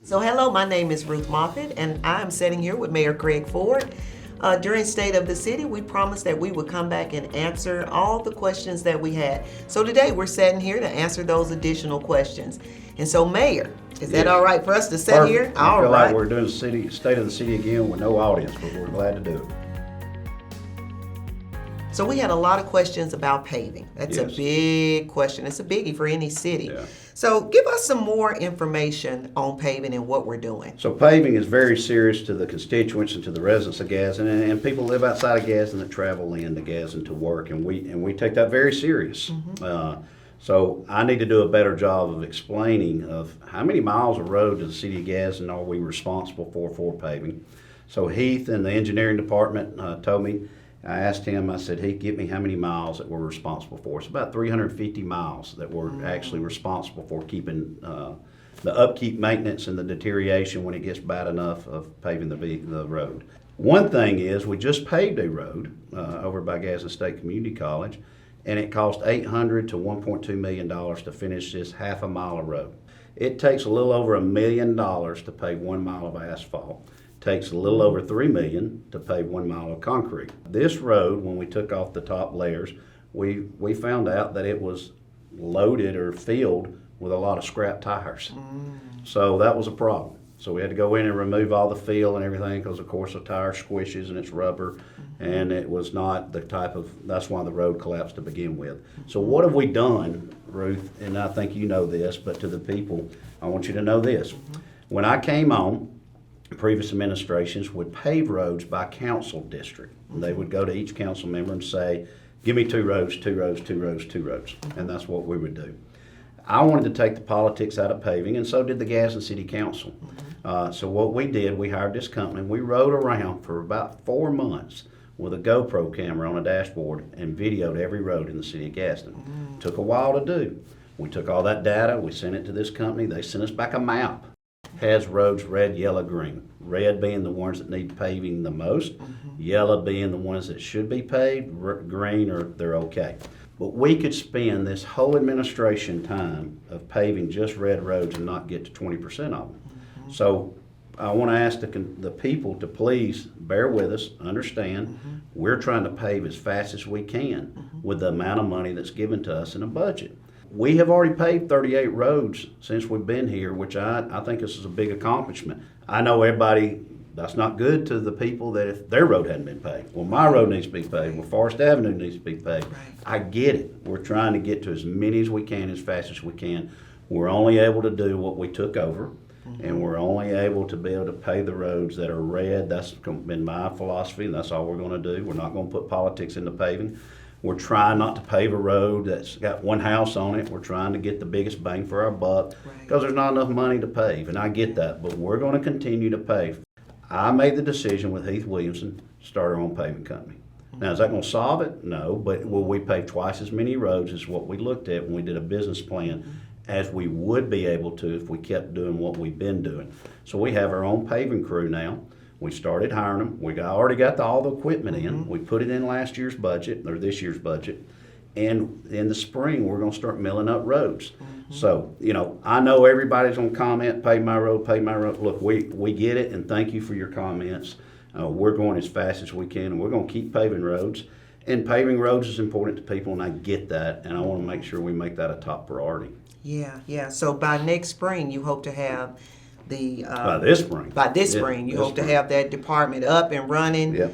So hello, my name is Ruth Moffitt, and I'm sitting here with Mayor Craig Ford. During State of the City, we promised that we would come back and answer all the questions that we had. So today we're sitting here to answer those additional questions. And so, Mayor, is that all right for us to sit here? Perfect. I feel like we're doing State of the City again with no audience, but we're glad to do it. So we had a lot of questions about paving. That's a Yes. big question. It's a biggie for any city. Yeah. So give us some more information on paving and what we're doing. So paving is very serious to the constituents and to the residents of Gadsden, and people live outside of Gadsden that travel into Gadsden to work, and we take that very serious. So I need to do a better job of explaining of how many miles of road to the city of Gadsden are we responsible for paving. So Heath and the engineering department told me, I asked him, I said, Heath, give me how many miles that we're responsible for. It's about 350 miles that we're actually responsible for keeping the upkeep, maintenance, and the deterioration when it gets bad enough of paving the road. One thing is we just paved a road over by Gadsden State Community College, and it cost $800 to $1.2 million to finish this half a mile of road. It takes a little over $1 million to pave 1 mile of asphalt. Takes a little over $3 million to pave 1 mile of concrete. This road, when we took off the top layers, we found out that it was loaded or filled with a lot of scrap tires. So that was a problem. So we had to go in and remove all the fill and everything because, of course, the tire squishes and it's rubber, and it was not the type of, that's why the road collapsed to begin with. So what have we done, Ruth, and I think you know this, but to the people, I want you to know this. When I came on, previous administrations would pave roads by council district. They would go to each council member and say, give me 2 roads, 2 roads, 2 roads, 2 roads. And that's what we would do. I wanted to take the politics out of paving, and so did the Gadsden City Council. So what we did, we hired this company. We rode around for about 4 months with a GoPro camera on a dashboard and videoed every road in the city of Gadsden. Took a while to do. We took all that data, we sent it to this company. They sent us back a map. Has roads red, yellow, green. Red being the ones that need paving the most, yellow being the ones that should be paved, green or they're okay. But we could spend this whole administration time of paving just red roads and not get to 20% of them. So I want to ask the people to please bear with us, understand, we're trying to pave as fast as we can with the amount of money that's given to us in a budget. We have already paved 38 roads since we've been here, which I think this is a big accomplishment. I know everybody, that's not good to the people that if their road hadn't been paved. Well, my road needs to be paved. Well, Forest Avenue needs to be paved. I get it. We're trying to get to as many as we can, as fast as we can. We're only able to do what we took over, and we're only able to be able to pave the roads that are red. That's been my philosophy, and that's all we're going to do. We're not going to put politics into paving. We're trying not to pave a road that's got one house on it. We're trying to get the biggest bang for our buck because there's not enough money to pave, and I get that, but we're going to continue to pave. I made the decision with Heath Williamson to start our own paving company. Now, is that going to solve it? No, but will we pave twice as many roads as what we looked at when we did a business plan as we would be able to if we kept doing what we've been doing. So we have our own paving crew now. We started hiring them. We already got all the equipment in. We put it in last year's budget, or this year's budget. And in the spring, we're going to start milling up roads. So, I know everybody's going to comment, pave my road, pave my road. Look, we get it, and thank you for your comments. We're going as fast as we can, and we're going to keep paving roads. And paving roads is important to people, and I get that, and I want to make sure we make that a top priority. Yeah. So by next spring, you hope to have by this spring. You hope to have that department up and running. Yeah.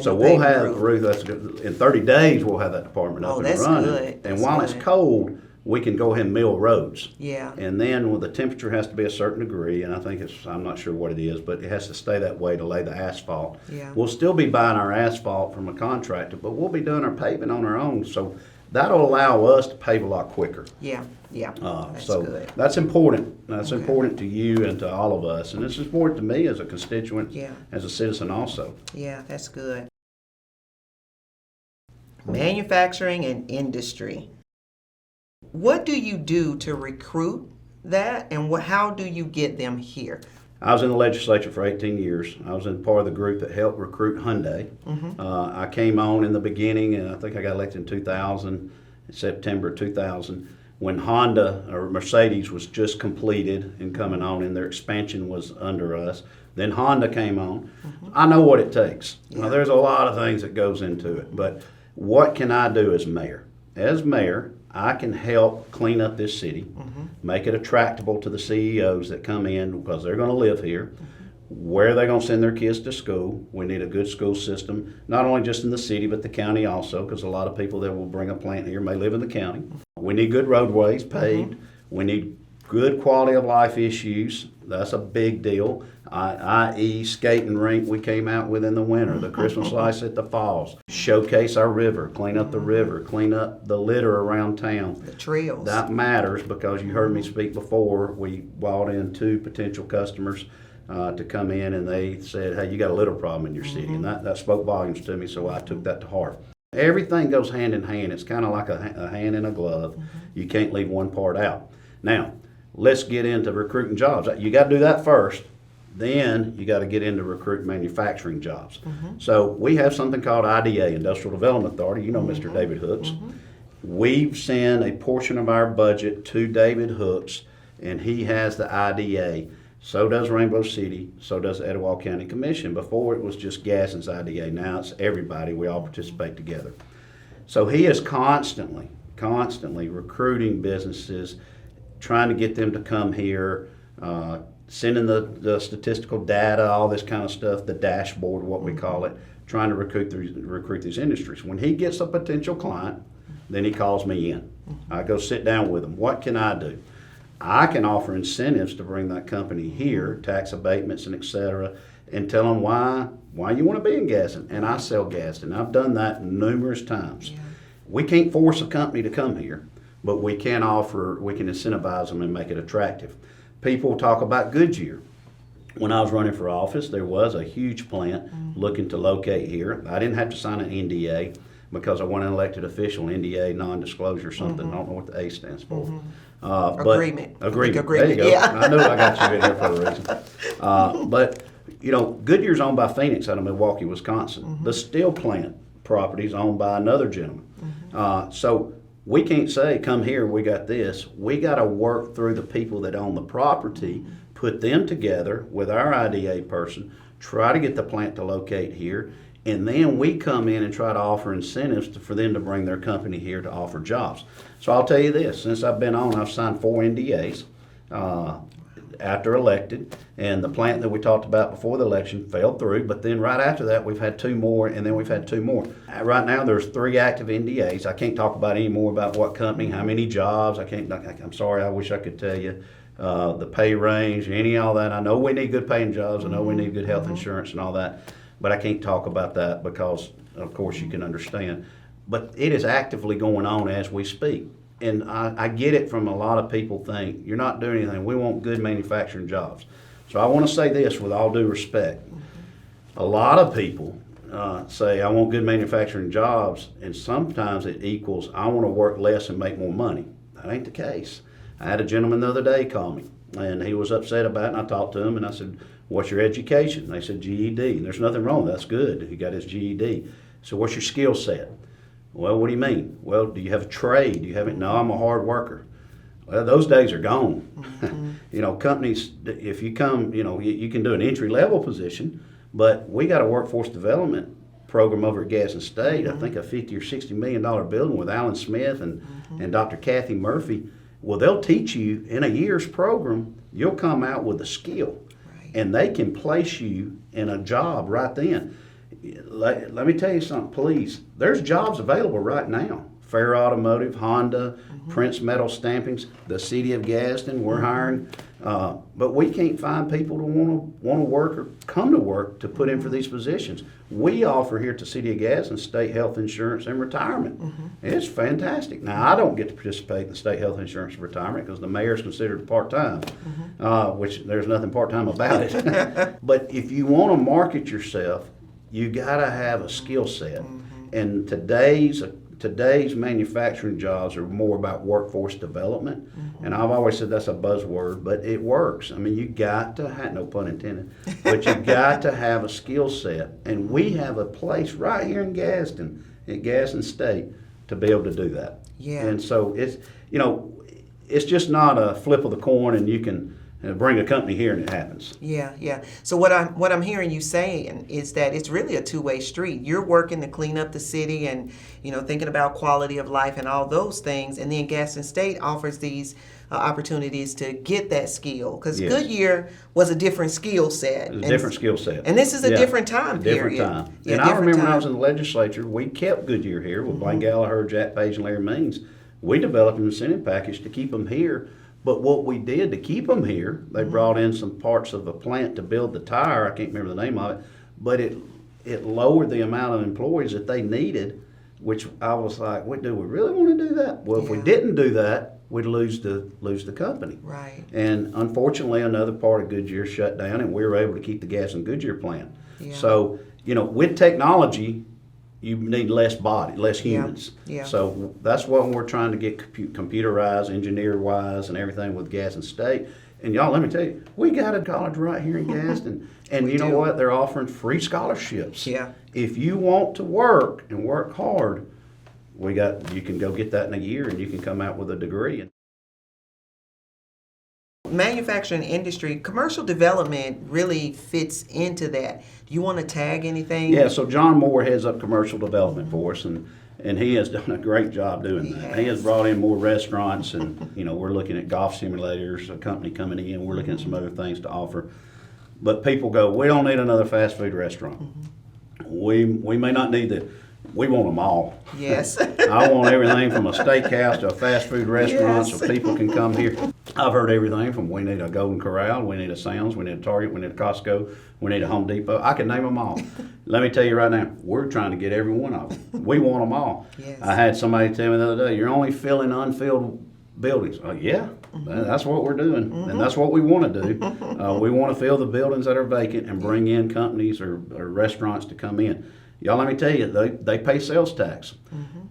So we'll have, Ruth, that's good. In 30 days, we'll have that department up and running. Good. And while it's cold, we can go ahead and mill roads. Yeah. And then the temperature has to be a certain degree, and I think I'm not sure what it is, but it has to stay that way to lay the asphalt. Yeah. We'll still be buying our asphalt from a contractor, but we'll be doing our paving on our own. So that'll allow us to pave a lot quicker. Yeah. That's so good. that's important. That's important to you and to all of us. And it's important to me as a constituent, as a citizen also. Yeah, that's good. Manufacturing and industry. What do you do to recruit that, and how do you get them here? I was in the legislature for 18 years. I was in part of the group that helped recruit Hyundai. I came on in the beginning, and I think I got elected in 2000, September 2000. when Honda or Mercedes was just completed and coming on, and their expansion was under us. Then Honda came on. I know what it takes. Now, there's a lot of things that goes into it, but what can I do as mayor? As mayor, I can help clean up this city, make it attractable to the CEOs that come in because they're going to live here. Where are they going to send their kids to school? We need a good school system, not only just in the city, but the county also, because a lot of people that will bring a plant here may live in the county. We need good roadways paved. We need good quality of life issues. That's a big deal. I.e. skating rink we came out with in the winter, the Christmas lights at the falls, showcase our river, clean up the river, clean up the litter around town. The trails. That matters because you heard me speak before. We brought in 2 potential customers to come in, and they said, hey, you got a litter problem in your city. And that spoke volumes to me, so I took that to heart. Everything goes hand in hand. It's kind of like a hand in a glove. You can't leave one part out. Now, let's get into recruiting jobs. You got to do that first. Then you got to get into recruit manufacturing jobs. So we have something called IDA, Industrial Development Authority. You know Mr. David Hooks. We've sent a portion of our budget to David Hooks, and he has the IDA. So does Rainbow City. So does the Etowah County Commission. Before it was just Gaston's IDA. Now it's everybody. We all participate together. So he is constantly recruiting businesses, trying to get them to come here, sending the statistical data, all this kind of stuff, the dashboard, what we call it, trying to recruit these industries. When he gets a potential client, then he calls me in. I go sit down with him. What can I do? I can offer incentives to bring that company here, tax abatements and et cetera, and tell them why you want to be in Gaston. And I sell Gaston. I've done that numerous times. We can't force a company to come here, but we can incentivize them and make it attractive. People talk about Goodyear. When I was running for office, there was a huge plant looking to locate here. I didn't have to sign an NDA because I wasn't an elected official. NDA, non-disclosure, something. I don't know what the A stands for. Agreement. Agreement. There you go. Yeah. I knew I got you in here for a reason. But, Goodyear's owned by Phoenix out of Milwaukee, Wisconsin. The steel plant property is owned by another gentleman. So we can't say, come here, we got this. We got to work through the people that own the property, put them together with our IDA person, try to get the plant to locate here, and then we come in and try to offer incentives for them to bring their company here to offer jobs. So I'll tell you this, since I've been on, I've signed 4 NDAs after elected, and the plant that we talked about before the election fell through, but then right after that we've had 2 more, and then we've had 2 more. Right now there's 3 active NDAs. I can't talk about any more about what company, how many jobs. I'm sorry, I wish I could tell you the pay range, all that. I know we need good paying jobs. I know we need good health insurance and all that, but I can't talk about that because, of course, you can understand. But it is actively going on as we speak. And I get it from a lot of people think, you're not doing anything. We want good manufacturing jobs. So I want to say this with all due respect. A lot of people say, I want good manufacturing jobs, and sometimes it equals, I want to work less and make more money. That ain't the case. I had a gentleman the other day call me, and he was upset about it, and I talked to him, and I said, what's your education? And they said, GED. And there's nothing wrong with that. That's good. He got his GED. So what's your skill set? Well, what do you mean? Well, do you have a trade? Do you have it? No, I'm a hard worker. Well, those days are gone. Companies, if you come, you can do an entry-level position, but we got a workforce development program over at Gaston State. I think a $50 or $60 million building with Alan Smith and Dr. Kathy Murphy. Well, they'll teach you in a year's program, you'll come out with a skill, and they can place you in a job right then. Let me tell you something, please. There's jobs available right now. Fair Automotive, Honda, Prince Metal Stampings, the City of Gaston, we're hiring. But we can't find people to want to work or come to work to put in for these positions. We offer here at the City of Gaston state health insurance and retirement. It's fantastic. Now, I don't get to participate in the state health insurance and retirement because the mayor's considered part-time, which there's nothing part-time about it. But if you want to market yourself, you got to have a skill set. And today's manufacturing jobs are more about workforce development. And I've always said that's a buzzword, but it works. I mean, you got to have, no pun intended, but you got to have a skill set. And we have a place right here in Gaston, at Gaston State, to be able to do that. Yeah. And so it's, it's just not a flip of the coin and you can bring a company here and it happens. Yeah, yeah. So what I'm hearing you saying is that it's really a two-way street. You're working to clean up the city and thinking about quality of life and all those things, and then Gaston State offers these opportunities to get that skill because Yes. Goodyear was a different skill set. It's a different skill set. And this is a Yeah, different time different period. time. Yeah, And I different remember when I time. was in the legislature, we kept Goodyear here with Blaine Gallagher, Jack Page, and Larry Means. We developed an incentive package to keep them here. But what we did to keep them here, they brought in some parts of a plant to build the tire. I can't remember the name of it, but it lowered the amount of employees that they needed, which I was like, "What do we really want to do that?" Well, if we Yeah. didn't do that, we'd lose the company. Right. And unfortunately, another part of Goodyear shut down, and we were able to keep the Gaston Goodyear plant. Yeah. So with technology, you need less humans. Yeah. So that's what we're trying to get computerized, engineer-wise, and everything with Gaston State. And y'all, let me tell you, we got a college right here in Gaston, and We you know do. what? They're offering free scholarships. Yeah. If you want to work and work hard, you can go get that in a year, and you can come out with a degree. Manufacturing industry, commercial development really fits into that. Do you want to tag anything? Yeah, so John Moore heads up commercial development for us, and he has done a great job doing that. He has brought in more restaurants, and we're looking at golf simulators, a company coming in, we're looking at some other things to offer. But people go, we don't need another fast food restaurant. We may not need we want them all. Yes. I want everything from a steakhouse to a fast food restaurant Yes. so people can come here. I've heard everything from we need a Golden Corral, we need a Sam's, we need a Target, we need a Costco, we need a Home Depot. I can name them all. Let me tell you right now, we're trying to get every one of them. We want them all. Yes. I had somebody tell me the other day, you're only filling unfilled buildings. Yeah, that's what we're doing, and that's what we want to do. We want to fill the buildings that are vacant and bring in companies or restaurants to come in. Y'all, let me tell you, they pay sales tax.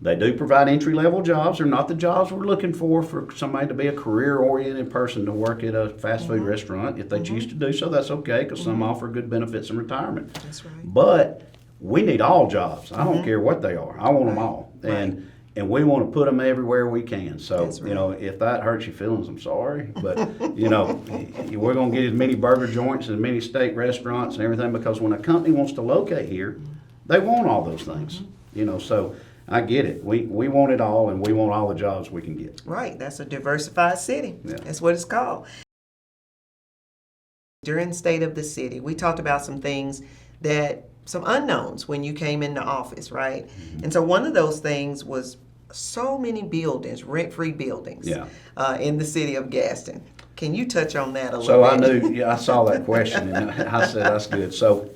They do provide entry-level jobs. They're not the jobs we're looking for somebody to be a career-oriented person to work at a fast food restaurant. If they choose to do so, that's okay, because some offer good benefits and retirement. That's right. But we need all jobs. I don't care what they are. I want them all. Right. And we want to put them everywhere we can. So, That's right. if that hurts your feelings, I'm sorry. But, we're going to get as many burger joints and as many steak restaurants and everything, because when a company wants to locate here, they want all those things. So I get it. We want it all, and we want all the jobs we can get. Right. That's a diversified city. Yeah. That's what it's called. During State of the City, we talked about some things some unknowns when you came into office, right? And so one of those things was so many buildings, rent-free buildings, Yeah. In the city of Gaston. Can you touch on that a So little bit? I knew, I saw that question, and I said, that's good. So,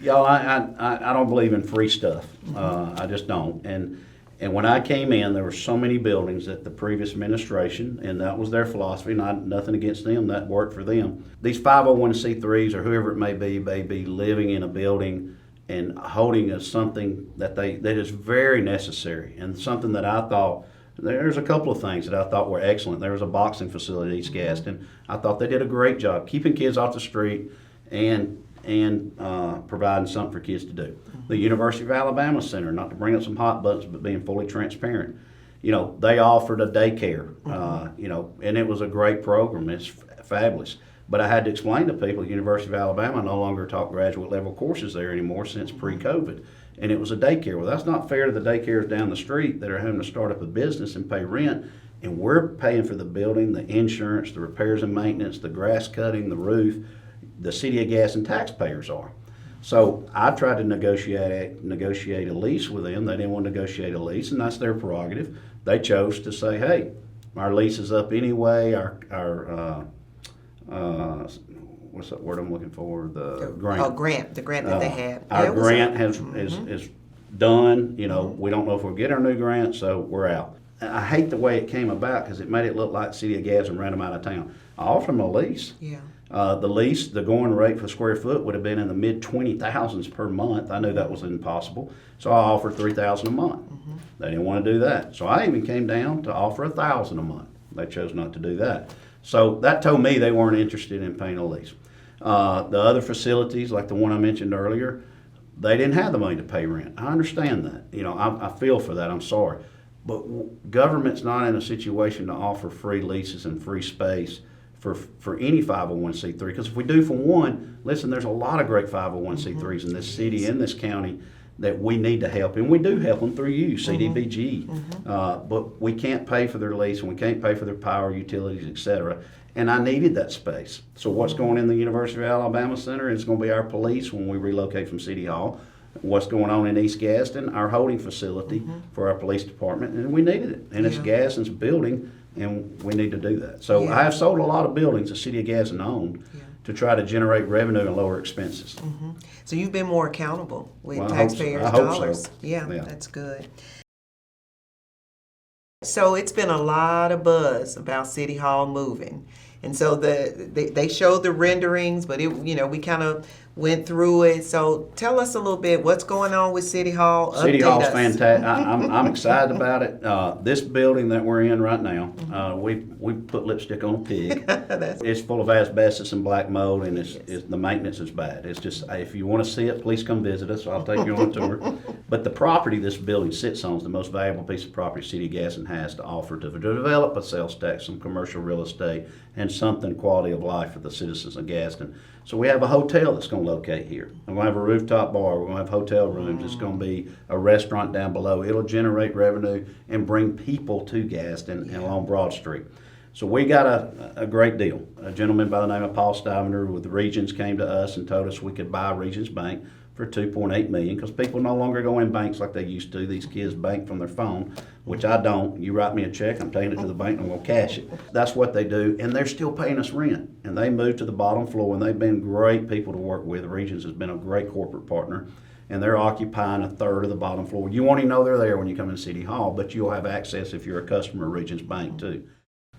y'all, I don't believe in free stuff. I just don't. And when I came in, there were so many buildings that the previous administration, and that was their philosophy, nothing against them, that worked for them. These 501c3s or whoever it may be living in a building and holding something that is very necessary, and something that I thought, there's a couple of things that I thought were excellent. There was a boxing facility at East Gaston. I thought they did a great job keeping kids off the street and providing something for kids to do. The University of Alabama Center, not to bring up some hot buttons, but being fully transparent. They offered a daycare, and it was a great program. It's fabulous. But I had to explain to people, the University of Alabama no longer taught graduate level courses there anymore since pre-COVID. And it was a daycare. Well, that's not fair to the daycares down the street that are having to start up a business and pay rent. And we're paying for the building, the insurance, the repairs and maintenance, the grass cutting, the roof. The city of Gaston taxpayers are. So I tried to negotiate a lease with them. They didn't want to negotiate a lease, and that's their prerogative. They chose to say, hey, our lease is up anyway. Our what's that word I'm looking for? The grant. Oh, the grant that they had. Our Yeah, it was grant up. is done. We don't know if we'll get our new grant, so we're out. I hate the way it came about because it made it look like the city of Gaston ran them out of town. I offered them a lease. Yeah. The lease, the going rate for square foot would have been in the mid 20,000s per month. I knew that was impossible, so I offered $3,000 a month. They didn't want to do that, so I even came down to offer $1,000 a month. They chose not to do that. So that told me they weren't interested in paying a lease. The other facilities, like the one I mentioned earlier, they didn't have the money to pay rent. I understand that. I feel for that. I'm sorry. But government's not in a situation to offer free leases and free space for any 501c3. Because if we do for one, listen, there's a lot of great 501c3s in this city, in this county, that we need to help. And we do help them through you, CDBG. But we can't pay for their lease, and we can't pay for their power, utilities, et cetera. And I needed that space. So what's going in the University of Alabama Center is going to be our police when we relocate from City Hall. What's going on in East Gaston, our holding facility for our police department, and we needed it. And it's Gaston's building, and we need to do that. So I have sold a lot of buildings the City of Gaston owned to try to generate revenue and lower expenses. So you've been more accountable with Well, taxpayers' I hope so. dollars. Yeah, Yeah. that's good. So it's been a lot of buzz about City Hall moving. And so they showed the renderings, but we kind of went through it. So tell us a little bit what's going on with City Hall. City Update Hall's us. fantastic. I'm excited about it. This building that we're in right now, we put lipstick on a pig. It's full of asbestos and black mold, and the maintenance is bad. It's just, if you want to see it, please come visit us. I'll take you on a tour. But the property this building sits on is the most valuable piece of property City of Gaston has to offer to develop a sales tax, some commercial real estate, and something quality of life for the citizens of Gaston. So we have a hotel that's going to locate here. We're going to have a rooftop bar. We're going to have hotel rooms. It's going to be a restaurant down below. It'll generate revenue and bring people to Gaston and along Broad Street. So we got a great deal. A gentleman by the name of Paul Stivender with Regions came to us and told us we could buy Regions Bank for $2.8 million, because people no longer go in banks like they used to. These kids bank from their phone, which I don't. You write me a check, I'm taking it to the bank, and I'm going to cash it. That's what they do, and they're still paying us rent. And they moved to the bottom floor, and they've been great people to work with. Regions has been a great corporate partner, and they're occupying a third of the bottom floor. You won't even know they're there when you come in City Hall, but you'll have access if you're a customer of Regions Bank too.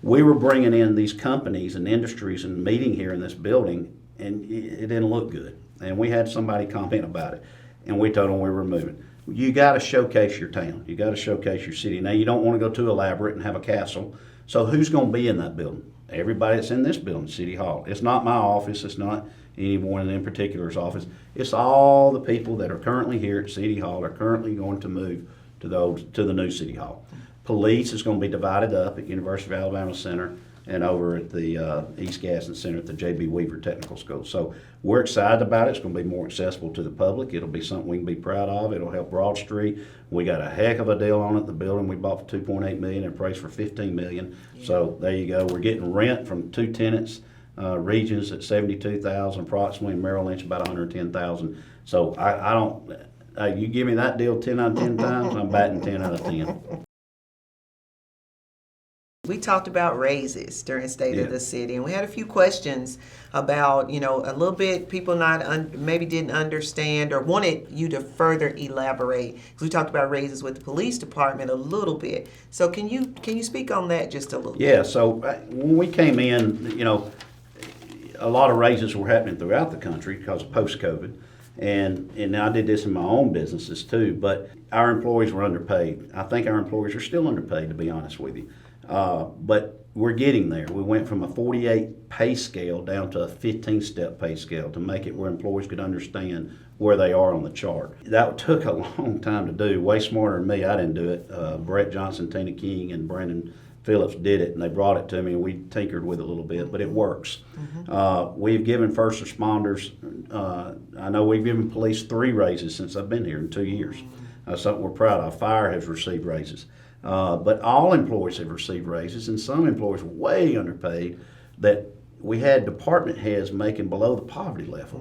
We were bringing in these companies and industries and meeting here in this building, and it didn't look good. And we had somebody comment about it, and we told them we were moving. You got to showcase your town. You got to showcase your city. Now, you don't want to go too elaborate and have a castle. So who's going to be in that building? Everybody that's in this building, City Hall. It's not my office. It's not anyone in particular's office. It's all the people that are currently here at City Hall are currently going to move to the new City Hall. Police is going to be divided up at University of Alabama Center and over at the East Gaston Center at the J.B. Weaver Technical School. So we're excited about it. It's going to be more accessible to the public. It'll be something we can be proud of. It'll help Broad Street. We got a heck of a deal on it. The building we bought for $2.8 million and appraised for $15 million. Yeah. So there you go. We're getting rent from two tenants, Regions at $72,000 approximately, and Merrill Lynch about $110,000. So I don't. You give me that deal 10 out of 10 times, I'm batting 10 out of 10. We talked about raises during State of the City, and we had a few questions about, a little bit people maybe didn't understand or wanted you to further elaborate. Because we talked about raises with the police department a little bit. So can you speak on that just a little bit? Yeah, so when we came in, a lot of raises were happening throughout the country because of post-COVID. And I did this in my own businesses too, but our employees were underpaid. I think our employees are still underpaid, to be honest with you. But we're getting there. We went from a 48 pay scale down to a 15-step pay scale to make it where employees could understand where they are on the chart. That took a long time to do. Way smarter than me. I didn't do it. Brett Johnson, Tina King, and Brandon Phillips did it, and they brought it to me, and we tinkered with it a little bit, but it works. We've given first responders, I know we've given police 3 raises since I've been here in 2 years. Something we're proud of. Fire has received raises. But all employees have received raises, and some employees were way underpaid that we had department heads making below the poverty level.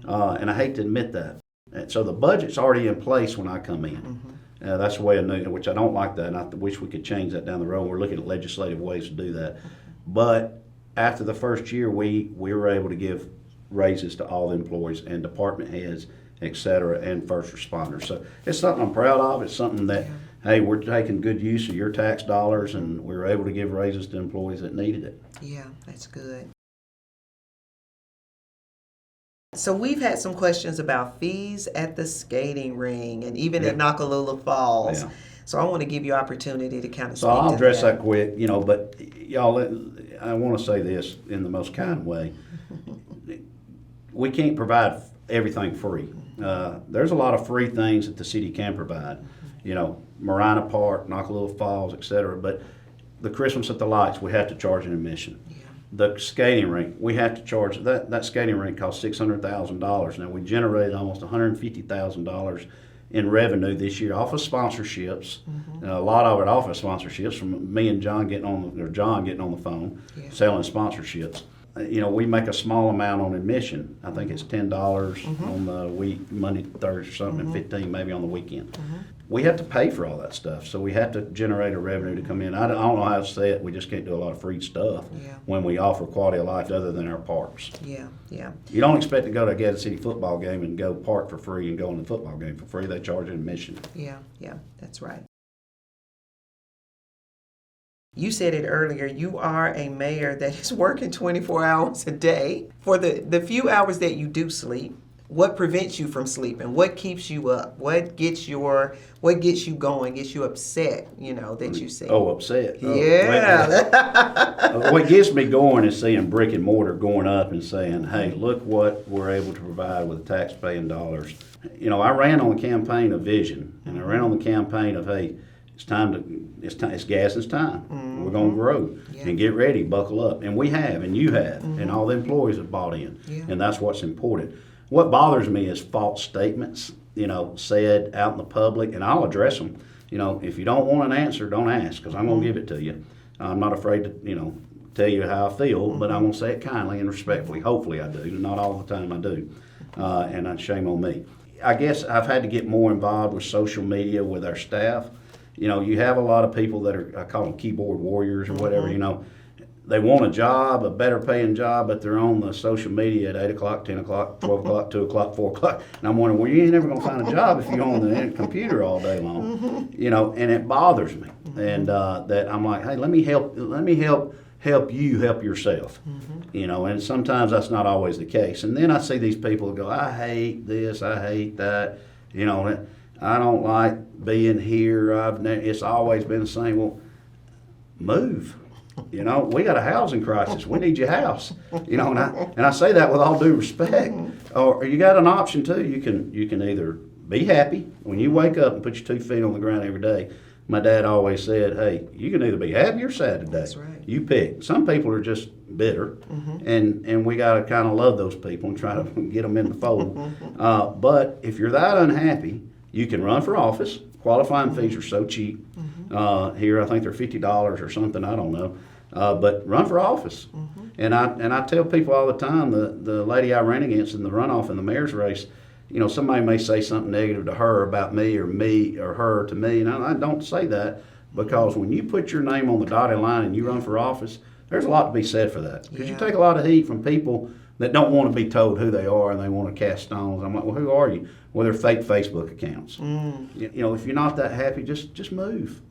And I hate to admit that. And so the budget's already in place when I come in. That's the way I knew, which I don't like that, and I wish we could change that down the road. We're looking at legislative ways to do that. But after the first year, we were able to give raises to all the employees and department heads, et cetera, and first responders. So it's something I'm proud of. It's something that, hey, we're taking good use of your tax dollars, and we were able to give raises to employees that needed it. Yeah, that's good. So we've had some questions about fees at the skating ring and even at Nakalula Falls. Yeah. So I want to give you opportunity to kind of speak to that. So I'll address that quick, but y'all, I want to say this in the most kind way. We can't provide everything free. There's a lot of free things that the city can provide. Marina Park, Nakalula Falls, etc. But the Christmas at the Lights, we have to charge an admission. Yeah. The skating rink, we have to charge that skating rink costs $600,000. Now we generated almost $150,000 in revenue this year off of sponsorships. A lot of it off of sponsorships from me and John getting on the phone, selling sponsorships. We make a small amount on admission. I think it's $10 on the week, Monday, Thursday, or something, and $15 maybe on the weekend. We have to pay for all that stuff, so we have to generate a revenue to come in. I don't know how to say it. We just can't do a lot of free stuff when we offer quality of life other than our parks. Yeah, yeah. You don't expect to go to a Gadsden City football game and go park for free and go in the football game for free. They charge an admission. Yeah, that's right. You said it earlier, you are a mayor that is working 24 hours a day. For the few hours that you do sleep, what prevents you from sleeping? What keeps you up? What gets you going, gets you upset, that you see? Oh, upset. Yeah. What gets me going is seeing brick and mortar going up and saying, hey, look what we're able to provide with tax-paying dollars. I ran on the campaign of vision, and I ran on the campaign of, hey, it's Gadsden's time. We're going to grow and get ready, buckle up. And we have, and you have, and all the employees have bought in. Yeah. And that's what's important. What bothers me is false statements, said out in the public, and I'll address them. If you don't want an answer, don't ask, because I'm going to give it to you. I'm not afraid to, tell you how I feel, but I'm going to say it kindly and respectfully. Hopefully I do. Not all the time I do. And that's shame on me. I guess I've had to get more involved with social media with our staff. You have a lot of people that are, I call them keyboard warriors or whatever, They want a job, a better paying job, but they're on the social media at 8 o'clock, 10 o'clock, 12 o'clock, 2 o'clock, 4 o'clock. And I'm wondering, well, you ain't never going to find a job if you're on the computer all day long. And it bothers me. And that I'm like, hey, let me help you help yourself. And sometimes that's not always the case. And then I see these people that go, I hate this, I hate that, I don't like being here. It's always been the same. Well, move. We got a housing crisis. We need your house. And I say that with all due respect. Or you got an option too. You can either be happy when you wake up and put your 2 feet on the ground every day. My dad always said, hey, you can either be happy or sad today. That's right. You pick. Some people are just bitter, and we got to kind of love those people and try to get them in the fold. But if you're that unhappy, you can run for office. Qualifying fees are so cheap. Here, I think they're $50 or something. I don't know. But run for office. And I tell people all the time, the lady I ran against in the runoff in the mayor's race, somebody may say something negative to her about me or her to me, and I don't say that, because when you put your name on the dotted line and you run for office, there's a lot to be said for that. Because you take a lot of heat from people that don't want to be told who they are and they want to cast stones. I'm like, well, who are you? Well, they're fake Facebook accounts. If you're not that happy, just move.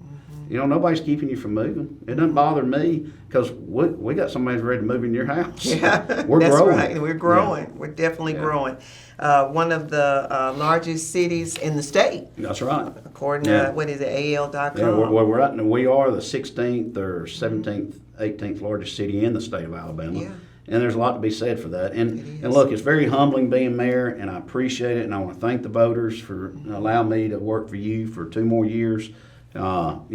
Nobody's keeping you from moving. It doesn't bother me, because we got somebody who's ready to move in your house. Yeah, We're that's growing. Right. We're growing. Yeah. We're definitely growing. One of the largest cities in the state. That's right. According to, what is it, AL.com? Yeah, we are the 16th or 17th, 18th largest city in the state of Alabama. Yeah. And there's a lot to be said for that. And look, it's very humbling being mayor, and I appreciate it, and I want to thank the voters for allowing me to work for you for 2 more years. And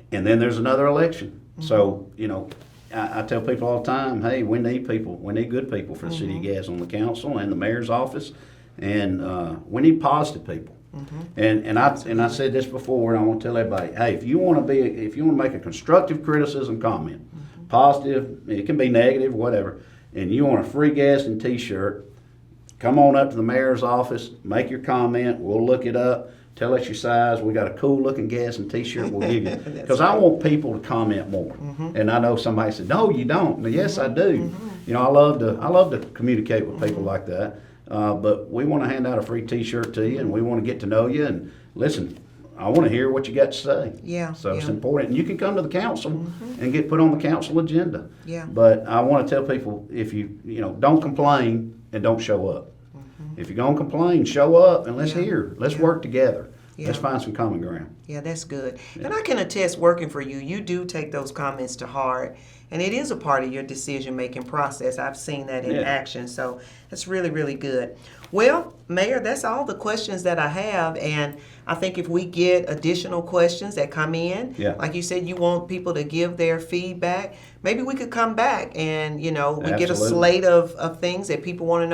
then there's another election. So, I tell people all the time, hey, we need people. We need good people for the city of Gadsden on the council and the mayor's office. And we need positive people. And I said this before, and I want to tell everybody, hey, if you want to make a constructive criticism comment, positive, it can be negative, whatever, and you want a free Gadsden t-shirt, come on up to the mayor's office, make your comment, we'll look it up, tell us your size, we got a cool looking Gadsden t-shirt we'll give you. Because I want people to comment more. And I know somebody said, no, you don't. Well, yes, I do. I love to communicate with people like that. But we want to hand out a free t-shirt to you, and we want to get to know you, and listen, I want to hear what you got to say. Yeah. So it's important. And you can come to the council and get put on the council agenda. Yeah. But I want to tell people, if you don't complain and don't show up. If you're going to complain, show up and let's hear. Let's work together. Yeah. Let's find some common ground. Yeah, that's good. Yeah. And I can attest, working for you, you do take those comments to heart, And it is a part of your decision-making process. I've seen that in action. So that's really, really good. Well, Mayor, that's all the questions that I have. And I think if we get additional questions that come in, like you said, you want people to give their feedback, maybe we could come back and, we get a slate of things that people want to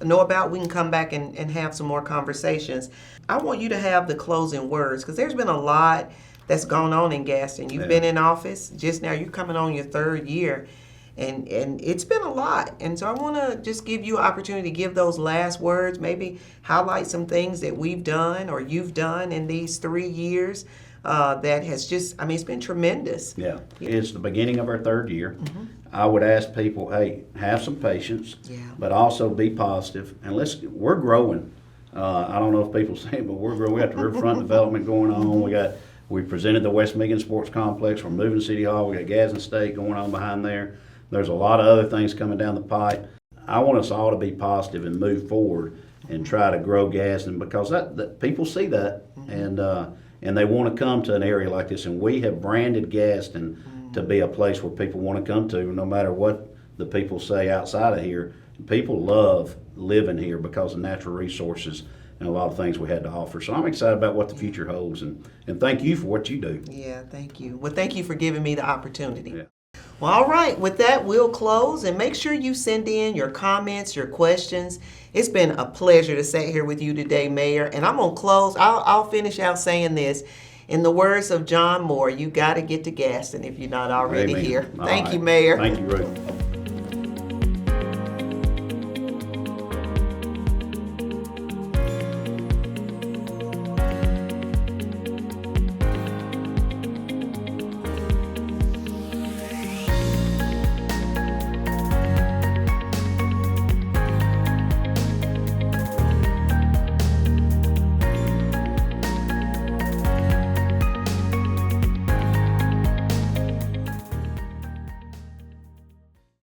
know about. We can come back and have some more conversations. I want you to have the closing words, because there's been a lot that's gone on in Gaston. You've been in office just now. You're coming on your 3rd year, and it's been a lot. And so I want to just give you an opportunity to give those last words, maybe highlight some things that we've done or you've done in these 3 years that has just, it's been tremendous. Yeah, it's the beginning of our 3rd year. I would ask people, hey, have some patience, but also be positive. And we're growing. I don't know if people say it, but we're growing. We got the riverfront development going on. We presented the West Megan Sports Complex. We're moving to City Hall. We got Gadsden State going on behind there. There's a lot of other things coming down the pipe. I want us all to be positive and move forward and try to grow Gadsden, because that people see that and they want to come to an area like this. And we have branded Gadsden to be a place where people want to come to, no matter what the people say outside of here. People love living here because of natural resources and a lot of things we had to offer. So I'm excited about what the future holds, and thank you for what you do. Yeah, thank you. Well, thank you for giving me the opportunity. Yeah. Well, all right. With that, we'll close, and make sure you send in your comments, your questions. It's been a pleasure to sit here with you today, Mayor. And I'm going to close. I'll finish out saying this. In the words of John Moore, you got to get to Gaston if you're not already here. Thank you, Mayor. Thank you, Ruth.